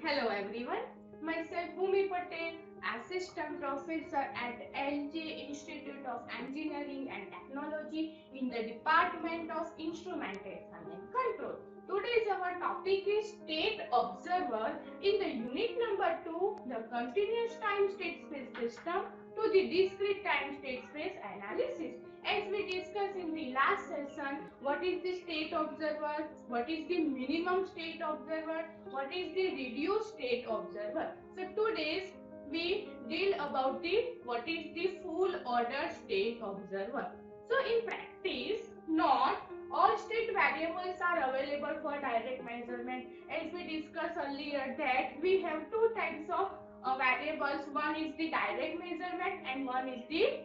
Hello everyone, myself Bhumi Patel, Assistant Professor at LJ Institute of Engineering and Technology in the Department of Instrumentation and Control. Today's our topic is State Observer in the unit number 2, the continuous time state space system to the discrete time state space analysis. As we discussed in the last session, what is the state observer, what is the minimum state observer, what is the reduced state observer. So today's we deal about the what is the full order state observer. So in practice, not all state variables are available for direct measurement. As we discussed earlier that we have two types of variables. One is the direct measurement and one is the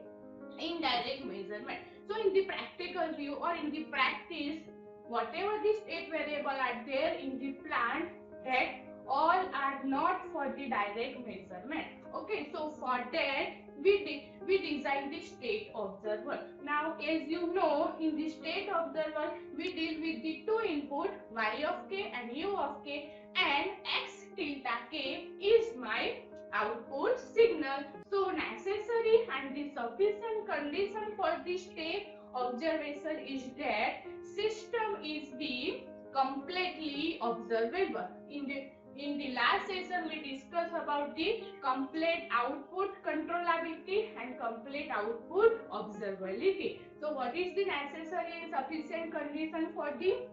indirect measurement. So in the practical view or in the practice, whatever the state variable are there in the plant, that all are not for the direct measurement. Okay, so for that we design the state observer. Now as you know, in the state observer we deal with the two input y of k and u of k, and x tilde k is my output signal. So necessary and the sufficient condition for the state observation is that system is the completely observable. In the last session we discussed about the complete output controllability and complete output observability. So what is the necessary and sufficient condition for the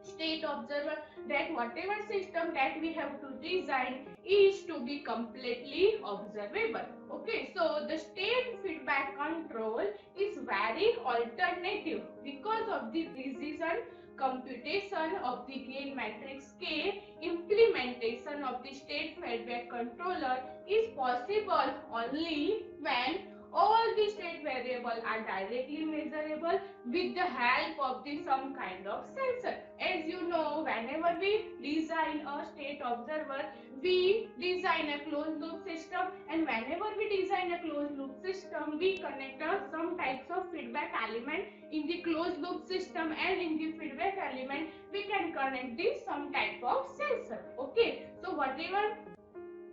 state observer? That whatever system that we have to design is to be completely observable. Okay, so the state feedback control is very alternative because of the precision computation of the gain matrix K. Implementation of the state feedback controller is possible only when all the state variables are directly measurable with the help of the some kind of sensor. As you know, whenever we design a state observer, we design a closed loop system, and whenever we design a closed loop system, we connect some types of feedback element in the closed loop system, and in the feedback element we can connect this some type of sensor. Okay, so whatever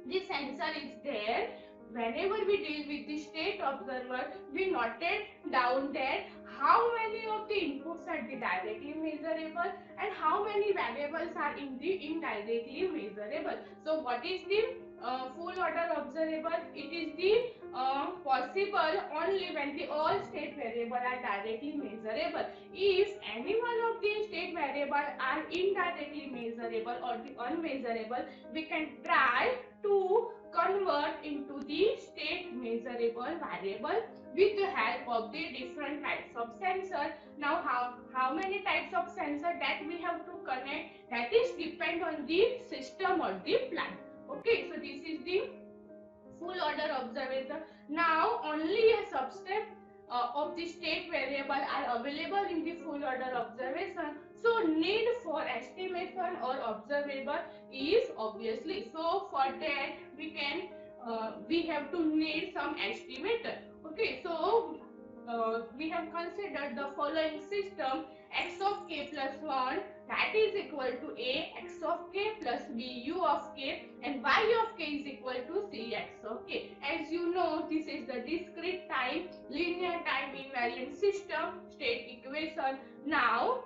the sensor is there, whenever we deal with the state observer, we noted down that how many of the inputs are the directly measurable and how many variables are in the indirectly measurable. So what is the full order observable? It is the possible only when the all state variables are directly measurable. If any one of the state variables are indirectly measurable or the unmeasurable, we can try to convert into the state measurable variable with the help of the different types of sensor. Now how many types of sensor that we have to connect, that is depend on the system or the plant. Okay, so this is the full order observation. Now only a subset of the state variable are available in the full order observation. So need for estimation or observable is obviously. So for that we have to need some estimator. Okay, so we have considered the following system: x of k plus 1, that is equal to a x of k plus b u of k, and y of k is equal to c x of k. As you know, this is the discrete time linear time invariant system state equation. Now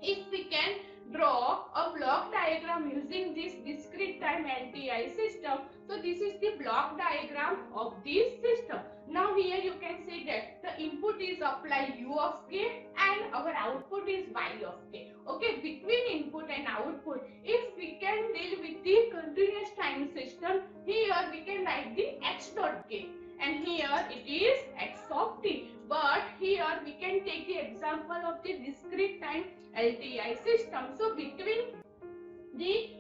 if we can draw a block diagram using this discrete time LTI system, so this is the block diagram of this system. Now here you can see that the input is applied u of k and our output is y of k. Okay, between input and output, if we can deal with the continuous time system, here we can write the x dot k and here it is x of t. But here we can take the example of the discrete time LTI system. So between the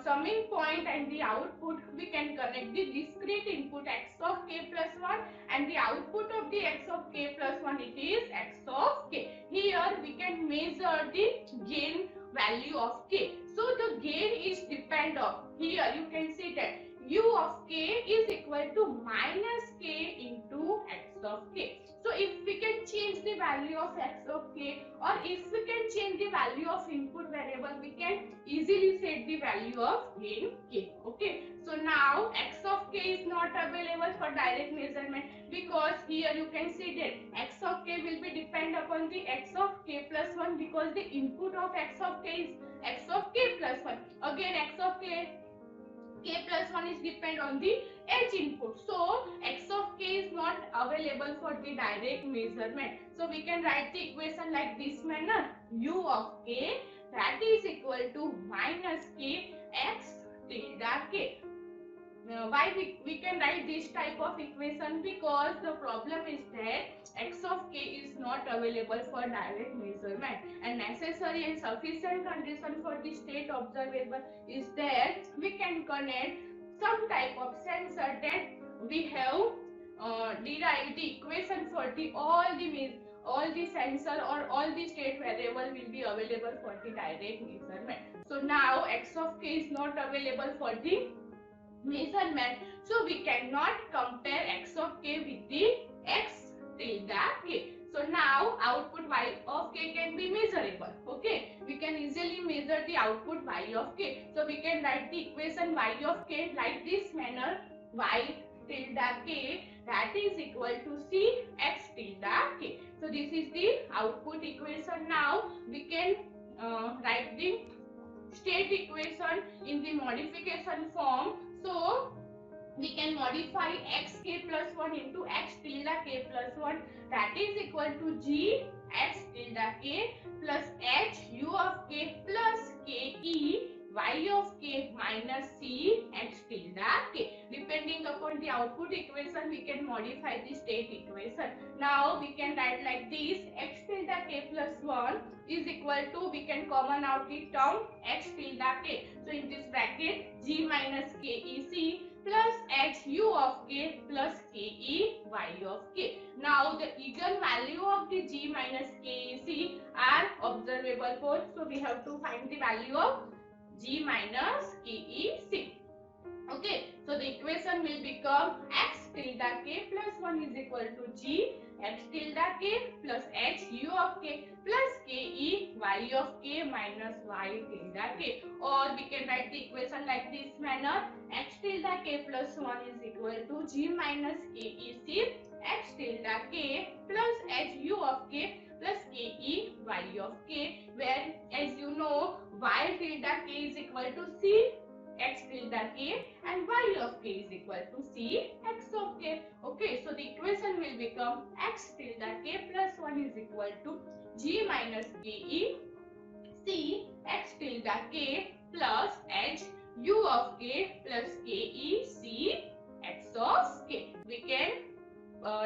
summing point and the output, we can connect the discrete input x of k plus 1 and the output of the x of k plus 1, it is x of k. Here we can measure the gain value of k. So the gain is depend on, here you can see that u of k is equal to minus k into x of k. So if we can change the value of x of k, or if we can change the value of input variable, we can easily set the value of gain k. Okay. So now x of k is not available for direct measurement, because here you can see that x of k will be depend upon the x of k plus 1, because the input of x of k is x of k plus 1. Again x of k plus 1 is depend on the h input. So x of k is not available for the direct measurement. So we can write the equation like this manner. U of k, that is equal to minus k x tilde k. Why we can write this type of equation? Because the problem is that x of k is not available for direct measurement, and necessary and sufficient condition for the state observable is that we can connect some type of sensor, that we have derived the equation for the all the sensor or all the state variable will be available for the direct measurement. So now x of k is not available for the measurement, so we cannot compare x of k with the x tilde k. So now output y of k can be measurable. Okay, we can easily measure the output y of k. So we can write the equation y of k like this manner. Y tilde k, that is equal to c x tilde k. So this is the output equation. Now we can write the state equation in the modification form. So we can modify xk plus 1 into x tilde k plus 1, that is equal to g x tilde k plus h u of k plus k e y of k minus c x tilde k. Depending upon the output equation, we can modify the state equation. Now we can write like this. X tilde k plus 1 is equal to, we can common out the term x tilde k. So in this bracket, g minus k e c plus h u of k plus k e y of k. Now the eigenvalue of the g minus k e c are observable for, so we have to find the value of g minus k e c. Okay, so the equation will become x tilde k plus 1 is equal to g x tilde k plus h u of k plus k e y of k minus y tilde k. Or we can write the equation like this manner. X tilde k plus 1 is equal to g minus k e c x tilde k plus h u of k plus k e y of k, where as you know y tilde k is equal to c x tilde k and y of k is equal to c x of k. Okay, so the equation will become x tilde k plus 1 is equal to g minus k e c x tilde k plus h u of k plus k e c x of k. We can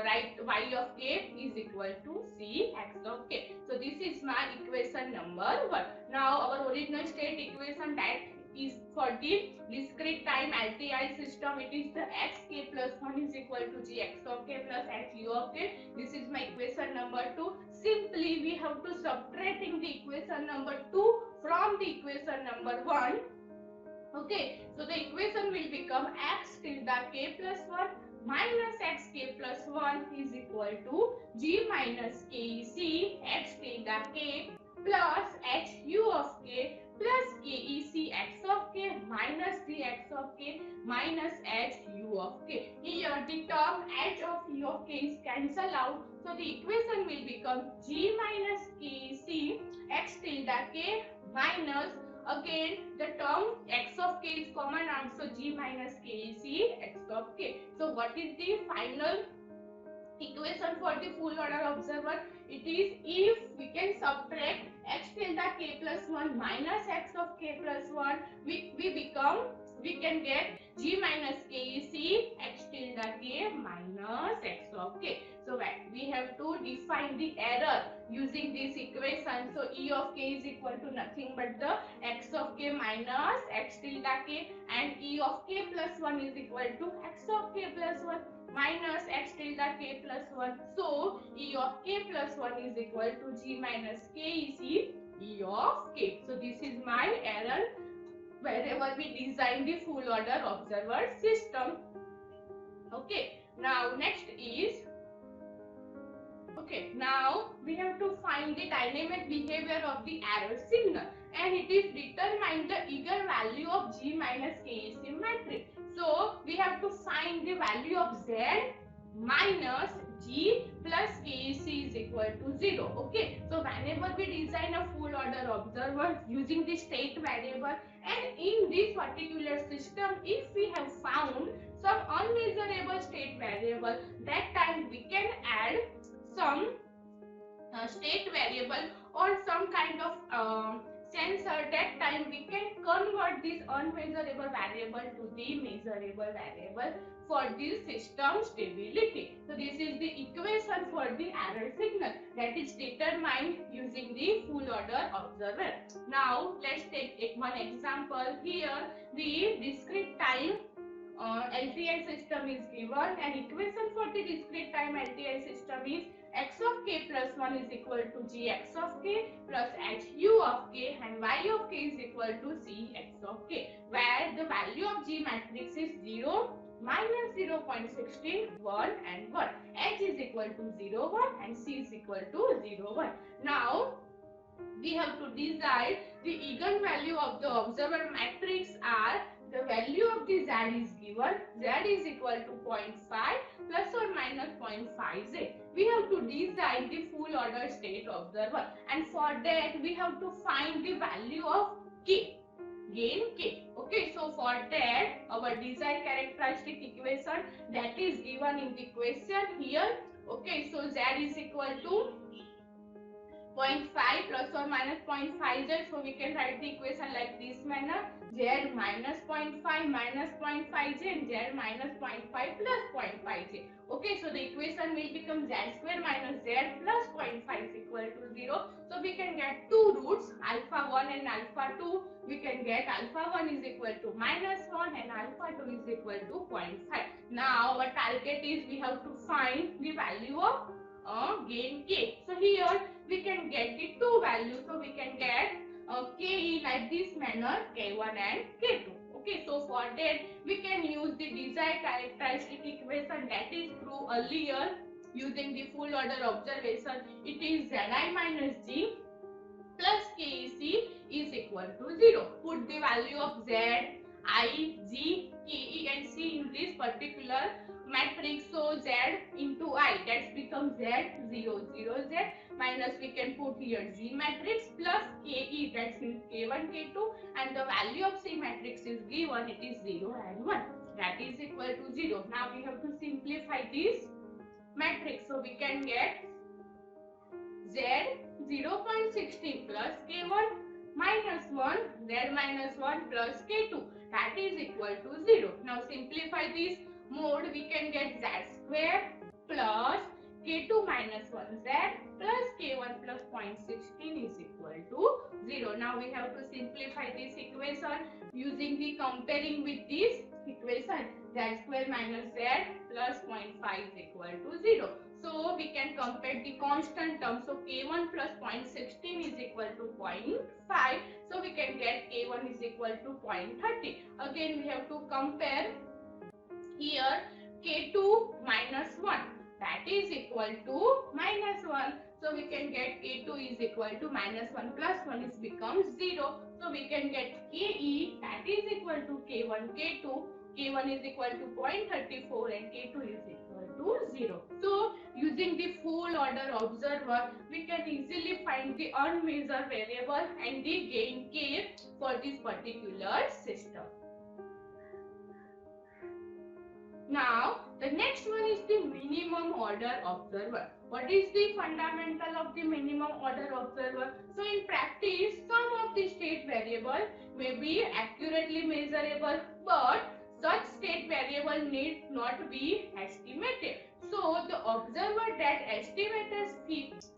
write y of k is equal to c x of k. So this is my equation number 1. Now our original state equation, that is for the discrete time LTI system, it is the xk plus 1 is equal to g x of k plus h u of k. This is my equation number 2. Simply we have to subtracting the equation number 2 from the equation number 1. Okay, so the equation will become x tilde k plus 1 minus xk plus 1 is equal to g minus k e c x tilde k plus h u of k plus k e c x of k minus g x of k minus h u of k. Here the term h of u of k is cancelled out, so the equation will become g minus k e c x tilde k minus, again the term x of k is common out, so g minus k e c x of k. So what is the final equation for the full order observer? It is, if we can subtract x tilde k plus 1 minus x of k plus 1, we can get g minus k e c x tilde k minus x of k. So we have to define the error using this equation. So e of k is equal to nothing but the x of k minus x tilde k, and e of k plus 1 is equal to x of k plus 1 minus x tilde k plus 1. So e of k plus 1 is equal to g minus k e c e of k. So this is my error wherever we design the full order observer system. Okay, now next is Okay, now we have to find the dynamic behavior of the error signal, and it is determine the eigenvalue of G minus KEC matrix. So we have to find the value of Z minus G plus KEC is equal to 0. Okay, so whenever we design a full order observer using the state variable, and in this particular system, if we have found some unmeasurable state variable, that time we can add some state variable or some kind of sensor. That time we can convert this unmeasurable variable to the measurable variable for this system stability. So this is the equation for the error signal that is determined using the full order observer. Now let's take one example. Here the discrete time LTI system is given, and equation for the discrete time LTI system is x of k plus 1 is equal to gx of k plus hu of k, and y of k is equal to cx of k, where the value of G matrix is 0, minus 0 0.16, 1 and 1. H is equal to 0, 1 and C is equal to 0, 1. Now we have to decide the eigenvalue of the observer matrix are the value of the Z is given. Z is equal to 0.5 plus or minus 0.5 Z. We have to design the full order state observer, and for that we have to find the value of K, gain K. Okay, so for that our design characteristic equation that is given in the question here. Okay, so Z is equal to 0.5 plus or minus 0.5 Z. So we can write the equation like this manner: Z minus 0.5 minus 0.5 Z and Z minus 0.5 plus 0.5 Z. Okay, so the equation will become Z square minus Z plus 0.5 is equal to 0. So we can get two roots, alpha 1 and alpha 2. We can get alpha 1 is equal to minus 1 and alpha 2 is equal to 0.5. Now our target is we have to find the value of gain K. So here we can get the two values. So we can get Ke like this manner, K1 and K2. Okay, so for that we can use the desired characteristic equation that is true earlier using the full order observation. It is Zi minus G plus KEC is equal to 0. Put the value of Z, I, G, Ke and C in this particular matrix. So Z into I, that becomes Z, 0, 0, Z, minus we can put here G matrix plus Ke, that means K1, K2, and the value of C matrix is given, it is 0 and 1. That is equal to 0. Now we have to simplify this matrix. So we can get Z 0.16 plus K1 minus 1, Z minus 1 plus K2, that is equal to 0. Now simplify this mode, we can get Z square plus K2 minus 1Z plus K1 plus 0.16 is equal to 0. Now we have to simplify this equation using the comparing with this equation. Z square minus Z plus 0.5 is equal to 0. So we can compare the constant term. So K1 plus 0.16 is equal to 0.5. So we can get K1 is equal to 0.30. Again we have to compare here K2 minus 1. That is equal to minus 1. So we can get K2 is equal to minus 1 plus 1 is becomes 0. So we can get Ke, that is equal to K1, K2. K1 is equal to 0.34 and K2 is equal to 0. So using the full order observer, we can easily find the unmeasured variable and the gain K for this particular system. Now the next one is the minimum order observer. What is the fundamental of the minimum order observer? So in practice, some of the state variable may be accurately measurable, but such state variable need not be estimated. So the observer that estimates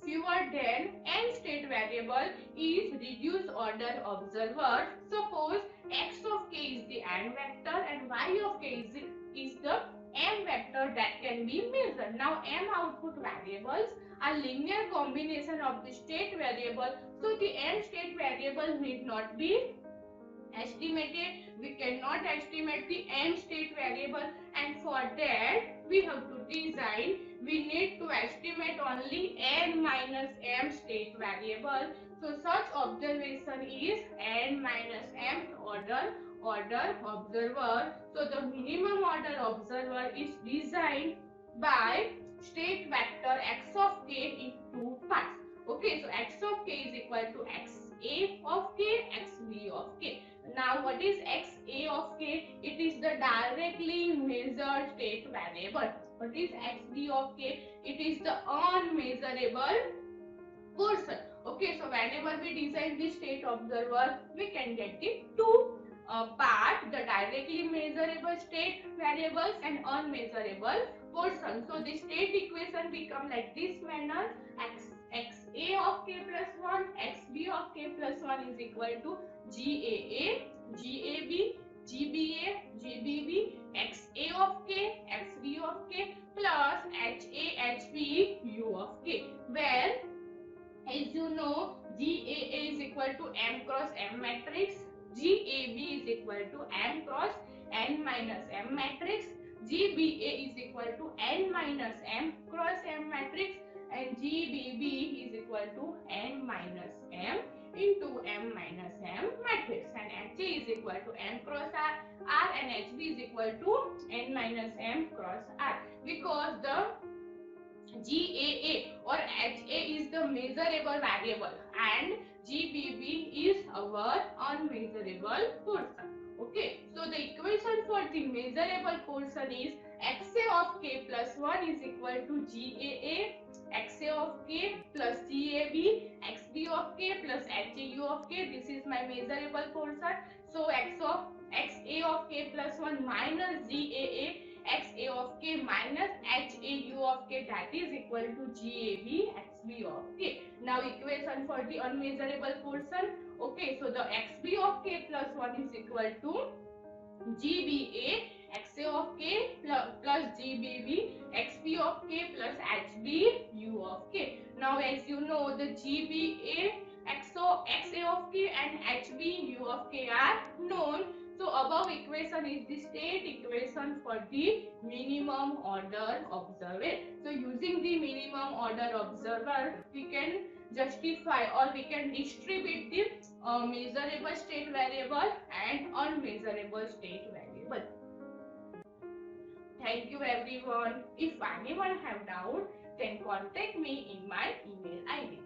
fewer than n state variable is reduced order observer. Suppose x of k is the n vector and y of k is the m vector that can be measured. Now m output variables are linear combination of the state variable. So the m state variable need not be estimated. We cannot estimate the m state variable, and for that we have to design. We need to estimate only n minus m state variable. So such observation is n minus m order observer. So the minimum order observer is designed by state vector x of k in two parts. Okay, so x of k is equal to xa of k, xb of k. Now what is xa of k? It is the directly measured state variable. What is xb of k? It is the unmeasurable portion. Okay, so whenever we design the state observer, we can get the two part, the directly measurable state variables and unmeasurable portion. So the state equation become like this manner: xa of k plus 1, xb of k plus 1 is equal to gaa, gab, gba, gbb, xa of k, xb of k plus ha, hb, u of k, where as you know, GAA is equal to M cross M matrix, GAB is equal to M cross N minus M matrix, GBA is equal to N minus M cross M matrix, and GBB is equal to N minus M into M minus M matrix, and HA is equal to M cross R and HB is equal to N minus M cross R, because the GAA or HA is the measurable variable and GBB is our unmeasurable portion. Okay, so the equation for the measurable portion is XA of k plus 1 is equal to GAA, XA of k plus GAB, XB of k plus HAU of k. This is my measurable portion. So XA of k plus 1 minus GAA, XA of k minus HAU of k, that is equal to GAB, XB of k. Now equation for the unmeasurable portion. Okay, so the XB of k plus 1 is equal to GBA, XA of k plus GBB, XB of k plus HB, of k. Now as you know, the GBA, XA of k and HB, of k are known. So above equation is the state equation for the minimum order observer. So using the minimum order observer, we can justify or we can distribute the measurable state variable and unmeasurable state variable. Thank you everyone. If anyone have doubt, then contact me in my email ID.